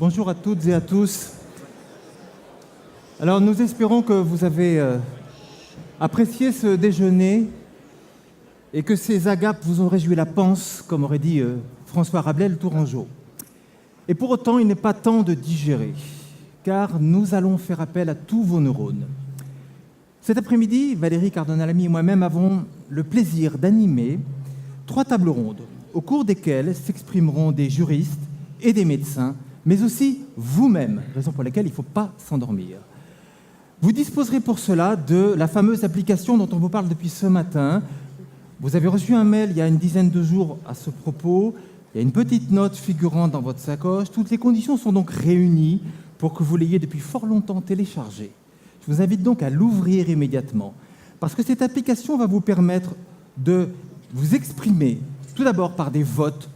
Bonjour à toutes et à tous. Alors nous espérons que vous avez apprécié ce déjeuner et que ces agapes vous ont réjoui la panse, comme aurait dit François Rabelais le Tourangeau. Et pour autant, il n'est pas temps de digérer, car nous allons faire appel à tous vos neurones. Cet après-midi, Valérie Cardonalami et moi-même avons le plaisir d'animer 3 tables rondes, au cours desquelles s'exprimeront des juristes et des médecins, mais aussi vous-même, raison pour laquelle il ne faut pas s'endormir. Vous disposerez pour cela de la fameuse application dont on vous parle depuis ce matin. Vous avez reçu un mail il y a une dizaine de jours à ce propos. Il y a une petite note figurant dans votre sacoche. Toutes les conditions sont donc réunies pour que vous l'ayez depuis fort longtemps téléchargée. Je vous invite donc à l'ouvrir immédiatement, parce que cette application va vous permettre de vous exprimer, tout d'abord par des votes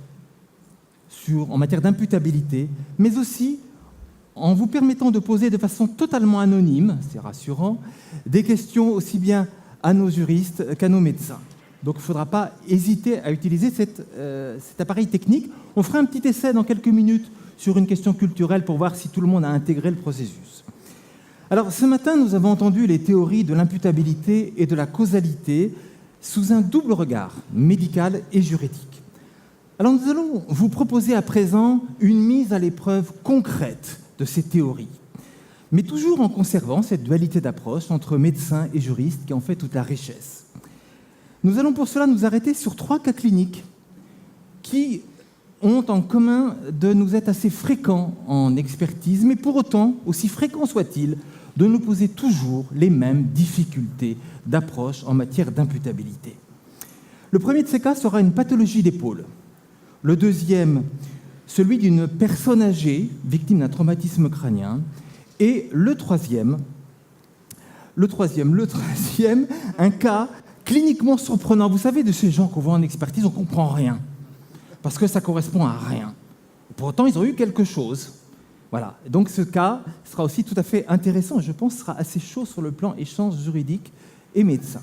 en matière d'imputabilité, mais aussi en vous permettant de poser de façon totalement anonyme, c'est rassurant, des questions aussi bien à nos juristes qu'à nos médecins. Donc il ne faudra pas hésiter à utiliser cet appareil technique. On fera un petit essai dans quelques minutes sur une question culturelle pour voir si tout le monde a intégré le processus. Alors ce matin, nous avons entendu les théories de l'imputabilité et de la causalité sous un double regard, médical et juridique. Alors nous allons vous proposer à présent une mise à l'épreuve concrète de ces théories, mais toujours en conservant cette dualité d'approche entre médecins et juristes qui en fait toute la richesse. Nous allons pour cela nous arrêter sur 3 cas cliniques qui ont en commun de nous être assez fréquents en expertise, mais pour autant, aussi fréquents soient-ils, de nous poser toujours les mêmes difficultés d'approche en matière d'imputabilité. Le premier de ces cas sera une pathologie d'épaule. Le deuxième, celui d'une personne âgée, victime d'un traumatisme crânien. Et le troisième, un cas cliniquement surprenant. Vous savez, de ces gens qu'on voit en expertise, on ne comprend rien, parce que ça ne correspond à rien. Pour autant, ils ont eu quelque chose. Voilà. Et donc ce cas sera aussi tout à fait intéressant, je pense, sera assez chaud sur le plan échange juridique et médecin.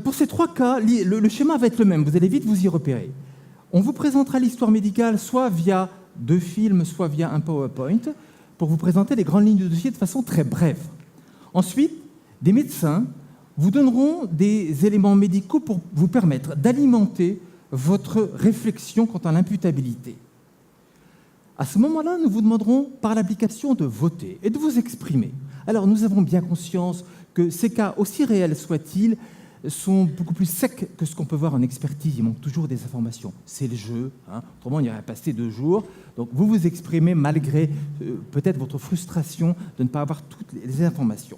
Pour ces 3 cas, le schéma va être le même, vous allez vite vous y repérer. On vous présentera l'histoire médicale soit via 2 films, soit via un PowerPoint, pour vous présenter les grandes lignes du dossier de façon très brève. Ensuite, des médecins vous donneront des éléments médicaux pour vous permettre d'alimenter votre réflexion quant à l'imputabilité. À ce moment-là, nous vous demanderons par l'application de voter et de vous exprimer. Alors, nous avons bien conscience que ces cas, aussi réels soient-ils, sont beaucoup plus secs que ce qu'on peut voir en expertise. Il manque toujours des informations. C'est le jeu. Autrement, on y aurait passé 2 jours. Donc, vous vous exprimez malgré peut-être votre frustration de ne pas avoir toutes les informations.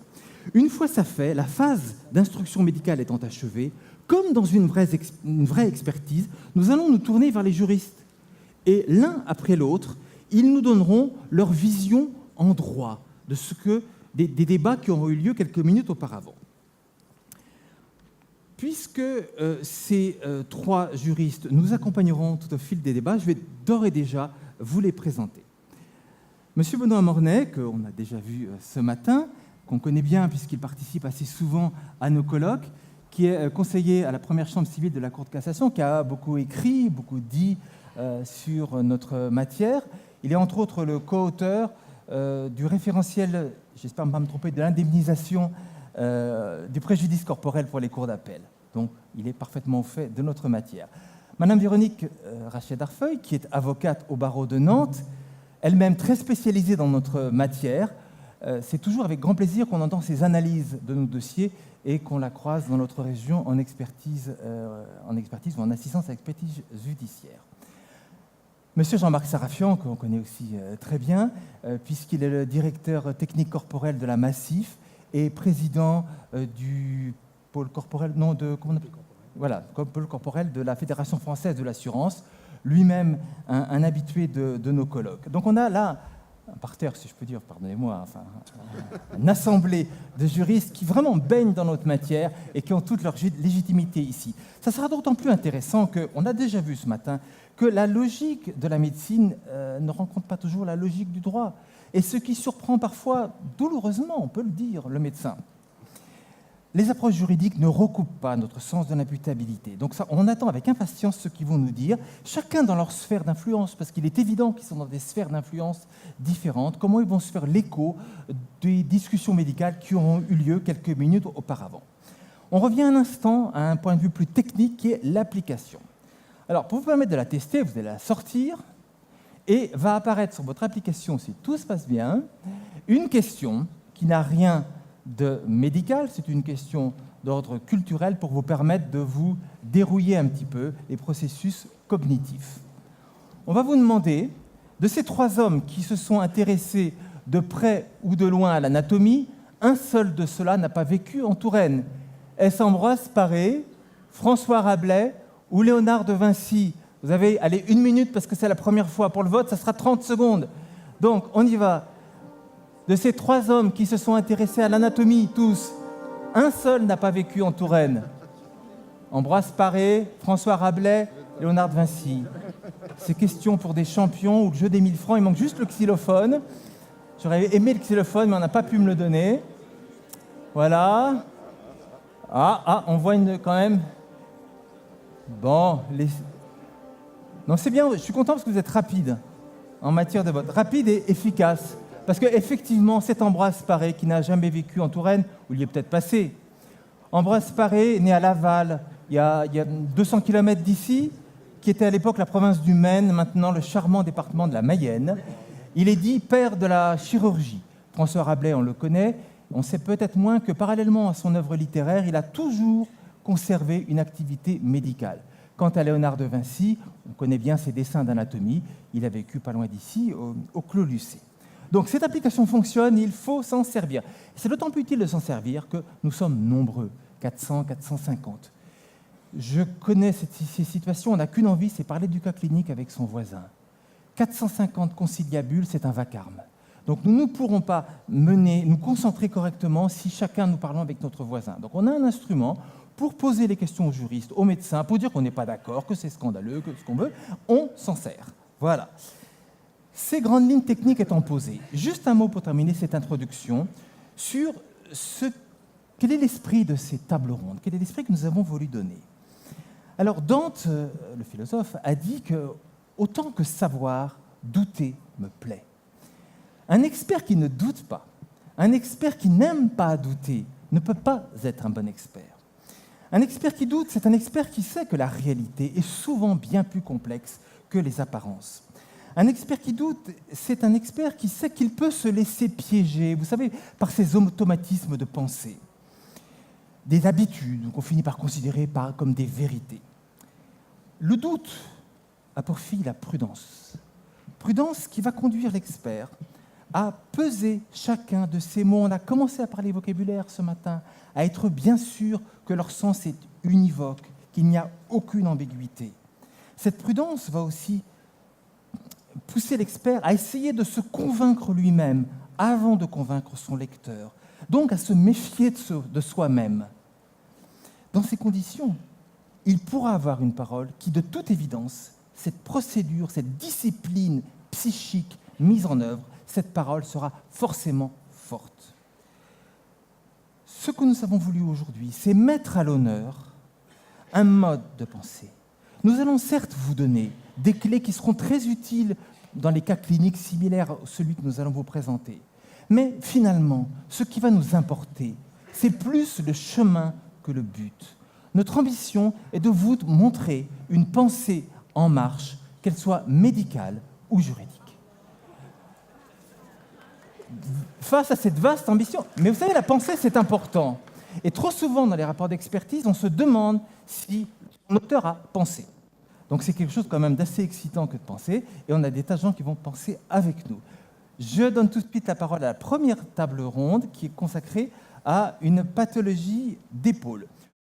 Une fois ça fait, la phase d'instruction médicale étant achevée, comme dans une vraie expertise, nous allons nous tourner vers les juristes. Et l'un après l'autre, ils nous donneront leur vision en droit de des débats qui auront eu lieu quelques minutes auparavant. Puisque ces 3 juristes nous accompagneront tout au fil des débats, je vais d'ores et déjà vous les présenter. Monsieur Benoît Mornay, qu'on a déjà vu ce matin, qu'on connaît bien puisqu'il participe assez souvent à nos colloques, qui est conseiller à la première chambre civile de la Cour de cassation, qui a beaucoup écrit, beaucoup dit sur notre matière. Il est entre autres le co-auteur du référentiel, j'espère ne pas me tromper, de l'indemnisation du préjudice corporel pour les cours d'appel. Donc, il est parfaitement au fait de notre matière. Madame Véronique Rachet-Darfeuille, qui est avocate au barreau de Nantes, elle-même très spécialisée dans notre matière, c'est toujours avec grand plaisir qu'on entend ses analyses de nos dossiers et qu'on la croise dans notre région en expertise ou en assistance à expertise judiciaire. Monsieur Jean-Marc Sarafian, qu'on connaît aussi très bien, puisqu'il est le directeur technique corporel de la Massif et président du pôle corporel, pôle corporel de la Fédération française de l'assurance, lui-même un habitué de nos colloques. Donc on a là un parterre, si je peux dire, pardonnez-moi, une assemblée de juristes qui vraiment baignent dans notre matière et qui ont toute leur légitimité ici. Ça sera d'autant plus intéressant qu'on a déjà vu ce matin que la logique de la médecine ne rencontre pas toujours la logique du droit. Et ce qui surprend parfois, douloureusement, on peut le dire, le médecin. les approches juridiques ne recoupent pas notre sens de l'imputabilité. Donc ça, on attend avec impatience ce qu'ils vont nous dire, chacun dans leur sphère d'influence, parce qu'il est évident qu'ils sont dans des sphères d'influence différentes, comment ils vont se faire l'écho des discussions médicales qui auront eu lieu quelques minutes auparavant. On revient un instant à un point de vue plus technique qui est l'application. Alors, pour vous permettre de la tester, vous allez la sortir et va apparaître sur votre application, si tout se passe bien, une question qui n'a rien de médical, c'est une question d'ordre culturel pour vous permettre de vous dérouiller un petit peu les processus cognitifs. On va vous demander, de ces 3 hommes qui se sont intéressés de près ou de loin à l'anatomie, un seul de ceux-là n'a pas vécu en Touraine. Est-ce Ambroise Paré, François Rabelais ou Léonard de Vinci? Vous avez, allez, 1 minute parce que c'est la première fois. Pour le vote, ça sera 30 secondes. Donc, on y va. De ces 3 hommes qui se sont intéressés à l'anatomie, tous, un seul n'a pas vécu en Touraine. Ambroise Paré, François Rabelais, Léonard de Vinci. Ces questions pour des champions ou le jeu des 1000 francs, il manque juste le xylophone. J'aurais aimé le xylophone, mais on n'a pas pu me le donner. Voilà. On voit quand même... Bon, non, c'est bien, je suis content parce que vous êtes rapide en matière de vote. Rapide et efficace. Parce qu'effectivement, c'est Ambroise Paré qui n'a jamais vécu en Touraine, où il y est peut-être passé. Ambroise Paré, né à Laval, il y a 200 km d'ici, qui était à l'époque la province du Maine, maintenant le charmant département de la Mayenne. Il est dit père de la chirurgie. François Rabelais, on le connaît. On sait peut-être moins que, parallèlement à son œuvre littéraire, il a toujours conservé une activité médicale. Quant à Léonard de Vinci, on connaît bien ses dessins d'anatomie. Il a vécu pas loin d'ici, au Clos Lucé. Donc cette application fonctionne, il faut s'en servir. C'est d'autant plus utile de s'en servir que nous sommes nombreux, 400, 450. Je connais ces situations, on n'a qu'une envie, c'est parler du cas clinique avec son voisin. 450 conciliabules, c'est un vacarme. Donc nous ne pourrons pas nous concentrer correctement si chacun nous parlons avec notre voisin. Donc on a un instrument pour poser les questions aux juristes, aux médecins, pour dire qu'on n'est pas d'accord, que c'est scandaleux, que ce qu'on veut, on s'en sert. Voilà. Ces grandes lignes techniques étant posées, juste un mot pour terminer cette introduction sur quel est l'esprit de ces tables rondes, quel est l'esprit que nous avons voulu donner. Alors Dante, le philosophe, a dit que autant que savoir, douter me plaît. Un expert qui ne doute pas, un expert qui n'aime pas douter, ne peut pas être un bon expert. Un expert qui doute, c'est un expert qui sait que la réalité est souvent bien plus complexe que les apparences. Un expert qui doute, c'est un expert qui sait qu'il peut se laisser piéger, vous savez, par ses automatismes de pensée, des habitudes qu'on finit par considérer comme des vérités. Le doute a pour fille la prudence. Prudence qui va conduire l'expert à peser chacun de ces mots. On a commencé à parler vocabulaire ce matin, à être bien sûr que leur sens est univoque, qu'il n'y a aucune ambiguïté. Cette prudence va aussi pousser l'expert à essayer de se convaincre lui-même avant de convaincre son lecteur, donc à se méfier de soi-même. Dans ces conditions, il pourra avoir une parole qui, de toute évidence, cette procédure, cette discipline psychique mise en œuvre, cette parole sera forcément forte. Ce que nous avons voulu aujourd'hui, c'est mettre à l'honneur un mode de pensée. Nous allons certes vous donner des clés qui seront très utiles dans les cas cliniques similaires à celui que nous allons vous présenter. Mais finalement, ce qui va nous importer, c'est plus le chemin que le but. Notre ambition est de vous montrer une pensée en marche, qu'elle soit médicale ou juridique. Face à cette vaste ambition, mais vous savez, la pensée, c'est important. Et trop souvent, dans les rapports d'expertise, on se demande si son auteur a pensé. Donc c'est quelque chose quand même d'assez excitant que de penser, et on a des tas de gens qui vont penser avec nous. Je donne tout de suite la parole à la première table ronde qui est consacrée à une pathologie d'épaule.